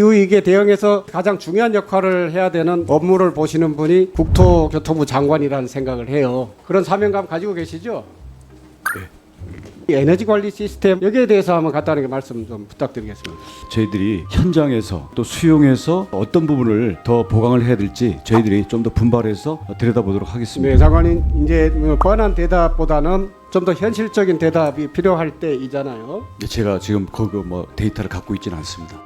기후위기에 대응해서 가장 중요한 역할을 해야 되는 업무를 보시는 분이 국토교통부 장관이라는 생각을 해요. 그런 사명감 가지고 계시죠? 네. 이 에너지 관리 시스템 여기에 대해서 한번 간단하게 말씀 좀 부탁드리겠습니다. 저희들이 현장에서 또 수용해서 어떤 부분을 더 보강을 해야 될지 저희들이 좀 더 분발해서 들여다보도록 하겠습니다. 네, 장관님 이제 뻔한 대답보다는 좀 더 현실적인 대답이 필요할 때이잖아요. 제가 지금 거기 데이터를 갖고 있지는 않습니다.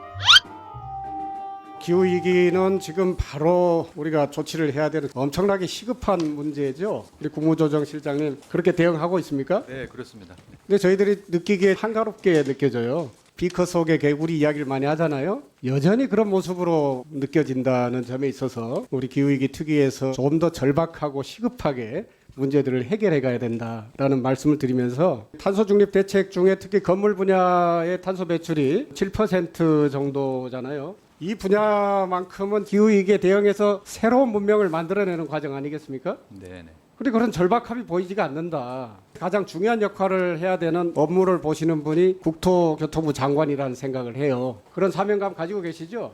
기후위기는 지금 바로 우리가 조치를 해야 되는 엄청나게 시급한 문제죠. 우리 국무조정실장님 그렇게 대응하고 있습니까? 네, 그렇습니다. 근데 저희들이 느끼기에 한가롭게 느껴져요. 비커 속의 개구리 이야기를 많이 하잖아요. 여전히 그런 모습으로 느껴진다는 점에 있어서 우리 기후위기 특위에서 좀 더 절박하고 시급하게 문제들을 해결해 가야 된다라는 말씀을 드리면서 탄소 중립 대책 중에 특히 건물 분야의 탄소 배출이 7% 정도잖아요. 이 분야만큼은 기후위기에 대응해서 새로운 문명을 만들어내는 과정 아니겠습니까? 네. 그리고 그런 절박함이 보이지가 않는다. 가장 중요한 역할을 해야 되는 업무를 보시는 분이 국토교통부 장관이라는 생각을 해요. 그런 사명감 가지고 계시죠?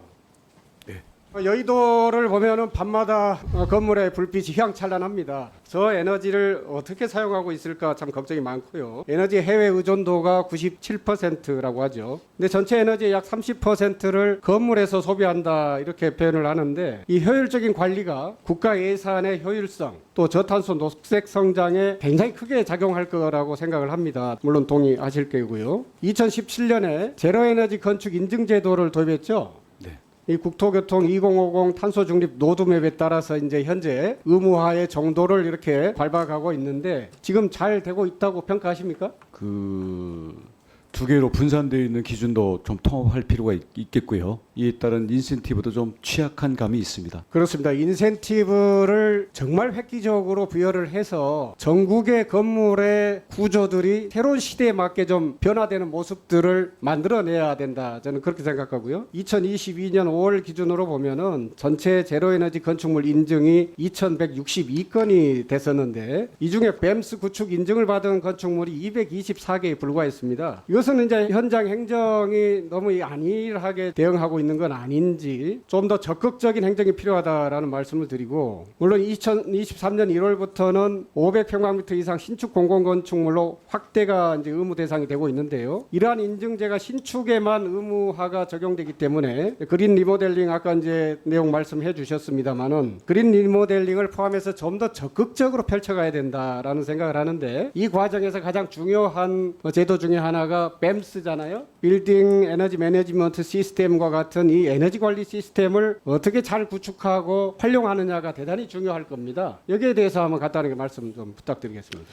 네. 여의도를 보면은 밤마다 건물의 불빛이 휘황찬란합니다. 저 에너지를 어떻게 사용하고 있을까 참 걱정이 많고요. 에너지 해외 의존도가 97%라고 하죠. 근데 전체 에너지의 약 30%를 건물에서 소비한다 이렇게 표현을 하는데 이 효율적인 관리가 국가 예산의 효율성 또 저탄소 녹색 성장에 굉장히 크게 작용할 거라고 생각을 합니다. 물론 동의하실 거고요. 2017년에 제로에너지 건축 인증 제도를 도입했죠. 이 국토교통 2050 탄소 중립 로드맵에 따라서 이제 현재 의무화의 정도를 이렇게 밟아가고 있는데 지금 잘 되고 있다고 평가하십니까? 두 개로 분산되어 있는 기준도 좀 통합할 필요가 있겠고요. 이에 따른 인센티브도 좀 취약한 감이 있습니다. 그렇습니다. 인센티브를 정말 획기적으로 부여를 해서 전국의 건물의 구조들이 새로운 시대에 맞게 좀 변화되는 모습들을 만들어내야 된다. 저는 그렇게 생각하고요. 2022년 5월 기준으로 보면은 전체 제로에너지 건축물 인증이 2,162건이 됐었는데 이 중에 뱀스 구축 인증을 받은 건축물이 224개에 불과했습니다. 이것은 이제 현장 행정이 너무 안일하게 대응하고 있는 건 아닌지 좀 더 적극적인 행정이 필요하다라는 말씀을 드리고 물론 2023년 1월부터는 500평방미터 이상 신축 공공건축물로 확대가 이제 의무 대상이 되고 있는데요. 이러한 인증제가 신축에만 의무화가 적용되기 때문에 그린 리모델링 아까 이제 내용 말씀해 주셨습니다만은 그린 리모델링을 포함해서 좀 더 적극적으로 펼쳐가야 된다라는 생각을 하는데 이 과정에서 가장 중요한 제도 중에 하나가 BEMS잖아요. 빌딩 에너지 매니지먼트 시스템과 같은 이 에너지 관리 시스템을 어떻게 잘 구축하고 활용하느냐가 대단히 중요할 겁니다. 여기에 대해서 한번 간단하게 말씀 좀 부탁드리겠습니다.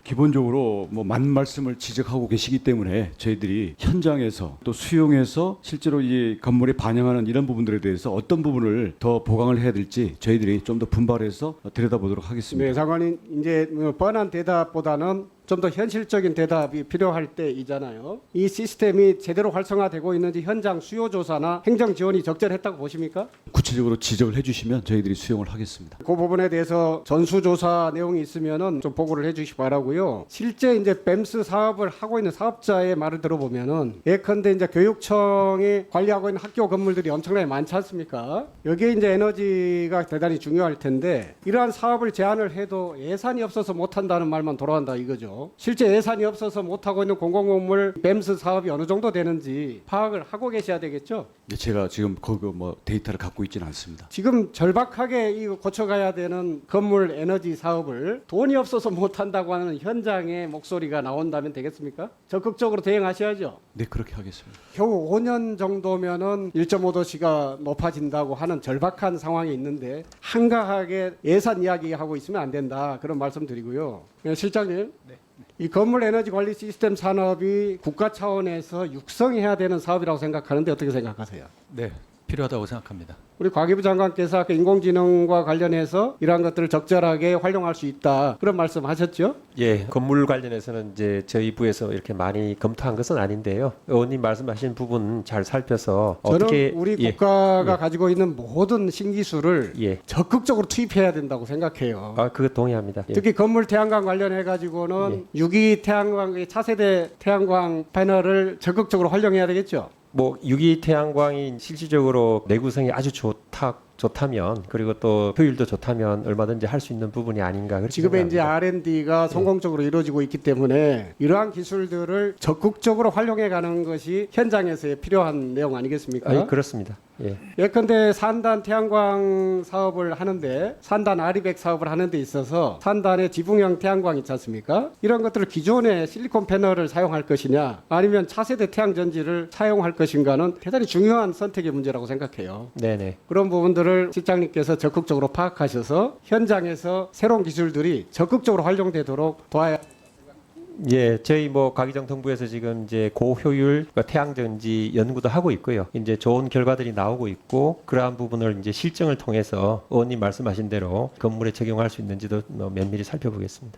기본적으로 많은 말씀을 지적하고 계시기 때문에 저희들이 현장에서 또 수용해서 실제로 이 건물에 반영하는 이런 부분들에 대해서 어떤 부분을 더 보강을 해야 될지 저희들이 좀 더 분발해서 들여다보도록 하겠습니다. 네, 장관님 이제 뻔한 대답보다는 좀 더 현실적인 대답이 필요할 때이잖아요. 이 시스템이 제대로 활성화되고 있는지 현장 수요 조사나 행정 지원이 적절했다고 보십니까? 구체적으로 지적을 해주시면 저희들이 수용을 하겠습니다. 그 부분에 대해서 전수조사 내용이 있으면은 좀 보고를 해주시기 바라고요. 실제 이제 뱀스 사업을 하고 있는 사업자의 말을 들어보면은 예컨대 이제 교육청이 관리하고 있는 학교 건물들이 엄청나게 많지 않습니까? 여기에 이제 에너지가 대단히 중요할 텐데 이러한 사업을 제안을 해도 예산이 없어서 못한다는 말만 돌아간다 이거죠. 실제 예산이 없어서 못하고 있는 공공건물 뱀스 사업이 어느 정도 되는지 파악을 하고 계셔야 되겠죠? 제가 지금 거기 데이터를 갖고 있지는 않습니다. 지금 절박하게 이거 고쳐가야 되는 건물 에너지 사업을 돈이 없어서 못한다고 하는 현장의 목소리가 나온다면 되겠습니까? 적극적으로 대응하셔야죠. 네, 그렇게 하겠습니다. 겨우 5년 정도면은 1.5도씨가 높아진다고 하는 절박한 상황이 있는데 한가하게 예산 이야기하고 있으면 안 된다. 그런 말씀 드리고요. 실장님. 네. 이 건물 에너지 관리 시스템 산업이 국가 차원에서 육성해야 되는 사업이라고 생각하는데 어떻게 생각하세요? 네, 필요하다고 생각합니다. 우리 과기부 장관께서 아까 인공지능과 관련해서 이러한 것들을 적절하게 활용할 수 있다 그런 말씀하셨죠? 예, 건물 관련해서는 이제 저희 부에서 이렇게 많이 검토한 것은 아닌데요. 의원님 말씀하신 부분 잘 살펴서 저는 어떻게 우리 국가가 가지고 있는 모든 신기술을 적극적으로 투입해야 된다고 생각해요. 그거 동의합니다. 예. 특히 건물 태양광 관련해 가지고는 6.2 태양광 차세대 태양광 패널을 적극적으로 활용해야 되겠죠. 뭐 유기 태양광이 실질적으로 내구성이 아주 좋다면 그리고 또 효율도 좋다면 얼마든지 할 수 있는 부분이 아닌가 그렇게 지금의 이제 생각합니다. R&D가 성공적으로 이루어지고 있기 때문에 이러한 기술들을 적극적으로 활용해 가는 것이 현장에서의 필요한 내용 아니겠습니까? 아니, 그렇습니다. 예. 예컨대 산단 태양광 사업을 하는데 산단 아리백 사업을 하는 데 있어서 산단의 지붕형 태양광 있지 않습니까? 이런 것들을 기존의 실리콘 패널을 사용할 것이냐 아니면 차세대 태양전지를 사용할 것인가는 대단히 중요한 선택의 문제라고 생각해요. 네네. 그런 부분들을 실장님께서 적극적으로 파악하셔서 현장에서 새로운 기술들이 적극적으로 활용되도록 도와야. 예, 저희 뭐 가기정 정부에서 지금 이제 고효율 태양전지 연구도 하고 있고요. 이제 좋은 결과들이 나오고 있고 그러한 부분을 이제 실증을 통해서 의원님 말씀하신 대로 건물에 적용할 수 있는지도 면밀히 살펴보겠습니다.